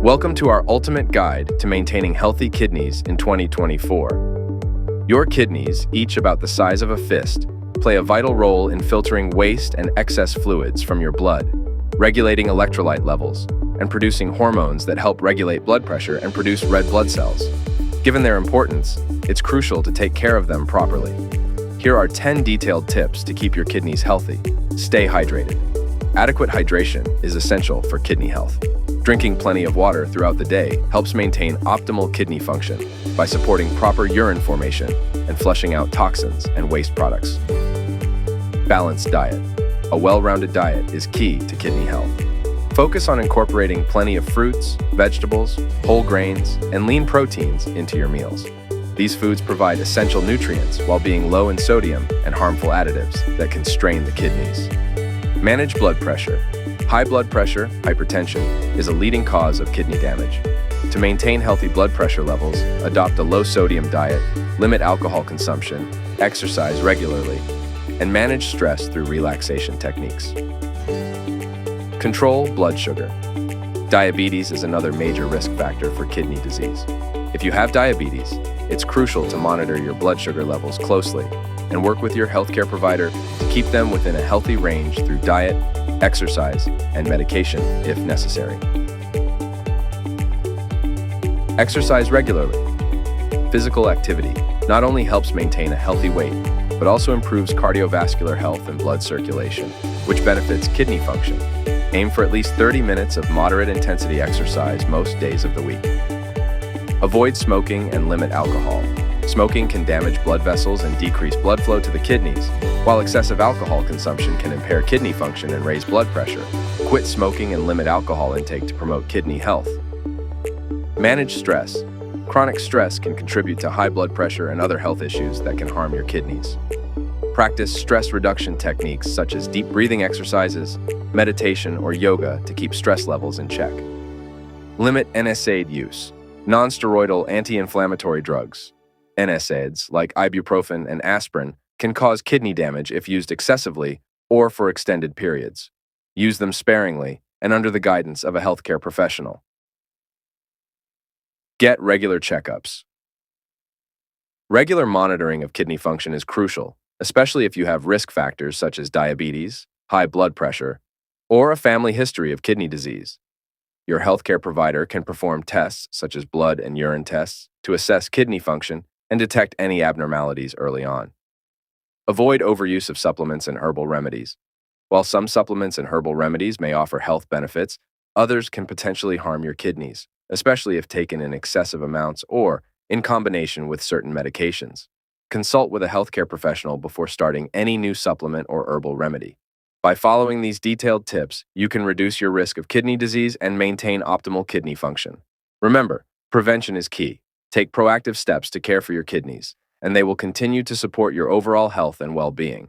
Welcome to our ultimate guide to maintaining healthy kidneys in 2024. Your kidneys, each about the size of a fist, play a vital role in filtering waste and excess fluids from your blood, regulating electrolyte levels, and producing hormones that help regulate blood pressure and produce red blood cells. Given their importance, it's crucial to take care of them properly. Here are 10 detailed tips to keep your kidneys healthy. Stay hydrated. Adequate hydration is essential for kidney health. Drinking plenty of water throughout the day helps maintain optimal kidney function by supporting proper urine formation and flushing out toxins and waste products. Balanced diet. A well-rounded diet is key to kidney health. Focus on incorporating plenty of fruits, vegetables, whole grains, and lean proteins into your meals. These foods provide essential nutrients while being low in sodium and harmful additives that can strain the kidneys. Manage blood pressure. High blood pressure, hypertension, is a leading cause of kidney damage. To maintain healthy blood pressure levels, adopt a low-sodium diet, limit alcohol consumption, exercise regularly, and manage stress through relaxation techniques. Control blood sugar. Diabetes is another major risk factor for kidney disease. If you have diabetes, it's crucial to monitor your blood sugar levels closely and work with your healthcare provider to keep them within a healthy range through diet, exercise, and medication if necessary. Exercise regularly. Physical activity not only helps maintain a healthy weight, but also improves cardiovascular health and blood circulation, which benefits kidney function. Aim for at least 30 minutes of moderate intensity exercise most days of the week. Avoid smoking and limit alcohol. Smoking can damage blood vessels and decrease blood flow to the kidneys, while excessive alcohol consumption can impair kidney function and raise blood pressure. Quit smoking and limit alcohol intake to promote kidney health. Manage stress. Chronic stress can contribute to high blood pressure and other health issues that can harm your kidneys. Practice stress reduction techniques such as deep breathing exercises, meditation, or yoga to keep stress levels in check. Limit NSAID use. Non-steroidal anti-inflammatory drugs, NSAIDs, like ibuprofen and aspirin, can cause kidney damage if used excessively or for extended periods. Use them sparingly and under the guidance of a healthcare professional. Get regular checkups. Regular monitoring of kidney function is crucial, especially if you have risk factors such as diabetes, high blood pressure, or a family history of kidney disease. Your healthcare provider can perform tests such as blood and urine tests to assess kidney function and detect any abnormalities early on. Avoid overuse of supplements and herbal remedies. While some supplements and herbal remedies may offer health benefits, others can potentially harm your kidneys, especially if taken in excessive amounts or in combination with certain medications. Consult with a healthcare professional before starting any new supplement or herbal remedy. By following these detailed tips, you can reduce your risk of kidney disease and maintain optimal kidney function. Remember, prevention is key. Take proactive steps to care for your kidneys, and they will continue to support your overall health and well-being.